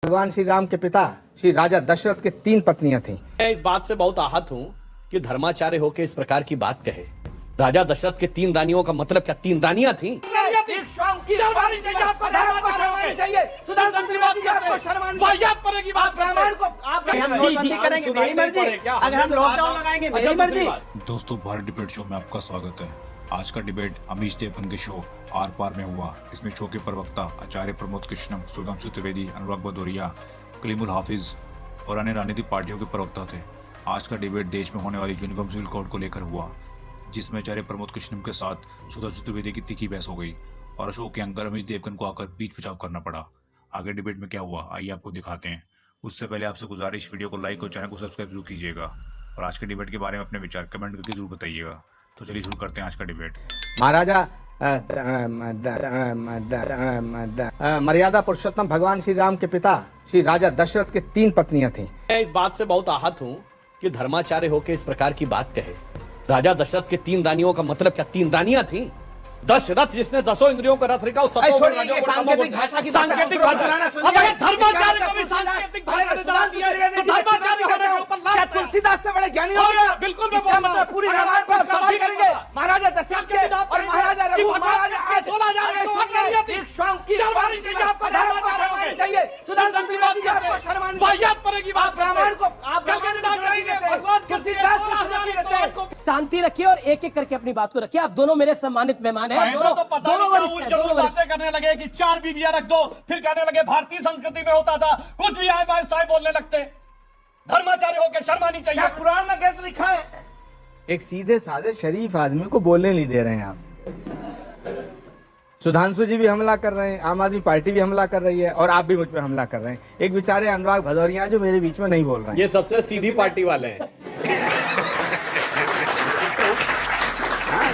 भगवान श्री राम के पिता श्री राजा दशरथ के 3 पत्नियां थीं। मैं इस बात से बहुत आहत हूं कि धर्माचार्य होकर इस प्रकार की बात कहे। राजा दशरथ के 3 रानियों का मतलब क्या 3 रानियां थीं? दोस्तों, भारत डिबेट शो में आपका स्वागत है। आज का डिबेट अमीश देवगन के शो आर पार में हुआ। इसमें शो के प्रवक्ता आचार्य प्रमोद कृष्णम, सुधांशु त्रिवेदी, अनुराग भदौरिया, कलीमुल हाफिज और अन्य राजनीतिक पार्टियों के प्रवक्ता थे। आज का डिबेट देश में होने वाली यूनिफॉर्म सिविल कोड को लेकर हुआ, जिसमें आचार्य प्रमोद कृष्णम के साथ सुधांशु त्रिवेदी की तीखी बहस हो गई और शो के एंकर अमीश देवगन को आकर बीच बचाव करना पड़ा। आगे डिबेट में क्या हुआ आइए आपको दिखाते हैं। उससे पहले आपसे गुजारिश, वीडियो को लाइक और चैनल को सब्सक्राइब जरूर कीजिएगा और आज के डिबेट के बारे में अपने विचार कमेंट करके जरूर बताइएगा। तो चलिए शुरू करते हैं आज का डिबेट। महाराजा मर्यादा पुरुषोत्तम भगवान श्री राम के पिता श्री राजा दशरथ के 3 पत्नियां थीं। मैं इस बात से बहुत आहत हूं कि धर्माचार्य होकर इस प्रकार की बात कहे। राजा दशरथ के 3 रानियों का मतलब क्या 3 रानियां थीं? दशरथ जिसने 10 इंद्रियों का रथ रखा, सांकेतिक भाषा। अब अगर धर्माचार्य को भी सांकेतिक भाषा निदान दिया तो धर्माचार्य होने के ऊपर लानत है। तुलसीदास से बड़े ज्ञानी हो गए। बिल्कुल मैं इसका मतलब पूरी रामायण को सवाल करेंगे। महाराजा दशरथ के और महाराजा रघु महाराजा आज 16,000 एक शाम की शर्मानी चाहिए आपको। धर्माचार्य हो गए चाहिए सुधांशु त्रिवेदी जी आपको शर्मानी वाहियात पड़ेगी बात। रामायण को आप कल के निदान करेंगे। भगवान तुलसीदास को सुनाते रहते। शांति रखिए और एक एक करके अपनी बात को रखिए। आप दोनों मेरे सम्मानित मेहमान हैं। तो पता नहीं क्या बातें करने लगे कि 4 बीवियां रख दो, फिर कहने लगे भारतीय संस्कृति में होता था, कुछ भी आए बाय साए बोलने लगते। धर्माचार्य होकर शर्मानी चाहिए। पुराण में कैसे लिखा है? एक सीधे साधे शरीफ आदमी को बोलने नहीं दे रहे हैं आप। सुधांशु जी भी हमला कर रहे हैं, आम आदमी पार्टी भी हमला कर रही है और आप भी मुझ पर हमला कर रहे हैं। एक बेचारे अनुराग भदौरिया जो मेरे बीच में नहीं बोल रहे हैं। ये सबसे सीधी पार्टी वाले हैं।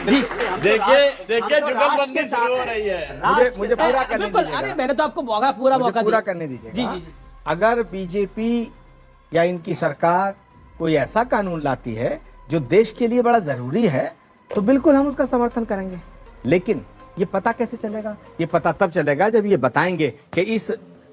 देखिए जुगलबंदी शुरू हो रही है। मुझे पूरा करने दीजिएगा। अरे मैंने तो आपको पूरा मौका पूरा दिया। करने दीजिए। जी। अगर बीजेपी या इनकी सरकार कोई ऐसा कानून लाती है जो देश के लिए बड़ा जरूरी है तो बिल्कुल हम उसका समर्थन करेंगे। लेकिन ये पता कैसे चलेगा? ये पता तब चलेगा जब ये बताएंगे कि इस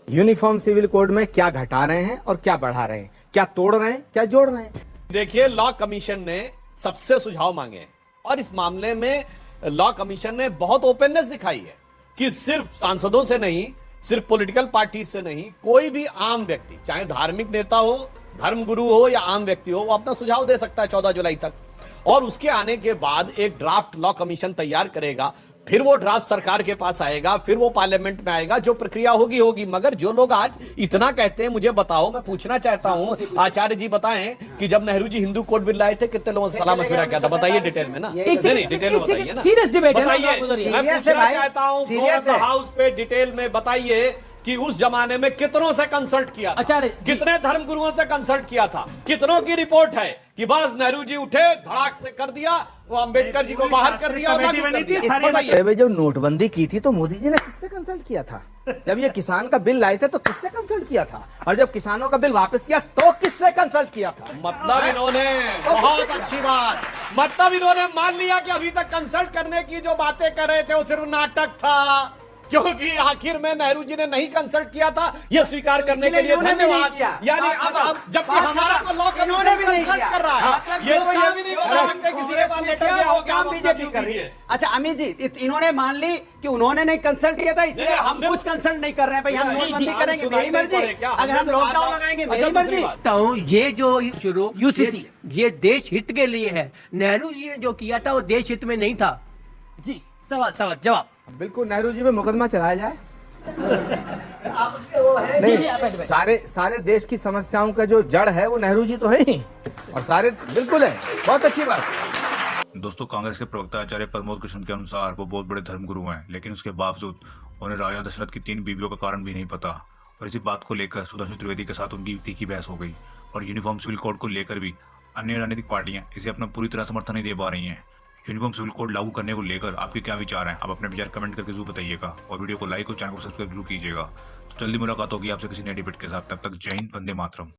यूनिफॉर्म सिविल कोड में क्या घटा रहे हैं और क्या बढ़ा रहे हैं, क्या तोड़ रहे हैं, क्या जोड़ रहे हैं। देखिए, लॉ कमीशन ने सबसे सुझाव मांगे और इस मामले में लॉ कमीशन ने बहुत ओपननेस दिखाई है कि सिर्फ सांसदों से नहीं, सिर्फ पॉलिटिकल पार्टी से नहीं, कोई भी आम व्यक्ति, चाहे धार्मिक नेता हो, धर्मगुरु हो या आम व्यक्ति हो, वो अपना सुझाव दे सकता है 14 जुलाई तक। और उसके आने के बाद एक ड्राफ्ट लॉ कमीशन तैयार करेगा, फिर वो ड्राफ्ट सरकार के पास आएगा, फिर वो पार्लियामेंट में आएगा, जो प्रक्रिया होगी। मगर जो लोग आज इतना कहते हैं, मुझे बताओ, मैं पूछना चाहता हूं, आचार्य जी बताएं कि जब नेहरू जी हिंदू कोड बिल लाए थे कितने लोगों से सलाह मशविरा किया था? बताइए डिटेल में ना। नहीं, डिटेल में बताइए ना। सीरियस डिबेट है। बताइए, मैं पूछना चाहता हूं हाउस पे डिटेल में बताइए कि उस जमाने में कितनों से कंसल्ट किया था, कितने धर्म गुरुओं से कंसल्ट किया था, कितनों की रिपोर्ट है कि बस नेहरू जी उठे, धड़ाक से कर दिया, वो अंबेडकर जी को बाहर कर दिया। जब नोटबंदी की थी तो मोदी जी ने किससे कंसल्ट किया था? जब ये किसान का बिल लाए थे तो किससे कंसल्ट किया था? और जब किसानों का बिल वापस किया तो किससे कंसल्ट किया था? मतलब इन्होंने, बहुत अच्छी बात, मतलब इन्होंने मान लिया कि अभी तक कंसल्ट करने की जो बातें कर रहे थे वो सिर्फ नाटक था, क्योंकि आखिर में नेहरू जी ने नहीं कंसल्ट किया था। यह स्वीकार करने के लिए धन्यवाद। यानी अब जबकि हमारा तो लॉ कमीशन भी कंसल्ट कर रहा है, ये तो ये भी नहीं बता सकते किसी के पास लेटर गया हो, क्या बीजेपी कर रही है। अच्छा अमित जी, इन्होंने मान ली कि उन्होंने नहीं कंसल्ट किया था, इसलिए हम कुछ कंसल्ट नहीं कर रहे हैं। भाई हम नोटबंदी करेंगे, मेरी मर्जी। अगर हम लॉकडाउन लगाएंगे, मेरी मर्जी। तो ये जो शुरू यूसीसी ये देश हित के लिए है। नेहरू जी ने जो किया था वो देश हित में नहीं था। जी, सवाल जवाब। बिल्कुल, नेहरू जी पे मुकदमा चलाया जाए। नहीं, सारे देश की समस्याओं का जो जड़ है वो नेहरू जी तो है ही, और सारे बिल्कुल है। बहुत अच्छी बात। दोस्तों, कांग्रेस के प्रवक्ता आचार्य प्रमोद कृष्ण के अनुसार वो बहुत बड़े धर्मगुरु हैं, लेकिन उसके बावजूद उन्हें राजा दशरथ की 3 बीवियों का कारण भी नहीं पता। और इसी बात को लेकर सुधांशु त्रिवेदी के साथ उनकी तीखी बहस हो गई और यूनिफॉर्म सिविल कोड को लेकर भी अन्य राजनीतिक पार्टियां इसे अपना पूरी तरह समर्थन नहीं दे पा रही हैं। यूनिफॉर्म सिविल कोड लागू करने को लेकर आपके क्या विचार हैं? आप अपने विचार कमेंट करके जरूर बताइएगा और वीडियो को लाइक और चैनल को सब्सक्राइब जरूर कीजिएगा। तो जल्दी मुलाकात होगी आपसे किसी नए डिबेट के साथ। तब तक जय हिंद, वंदे मातरम।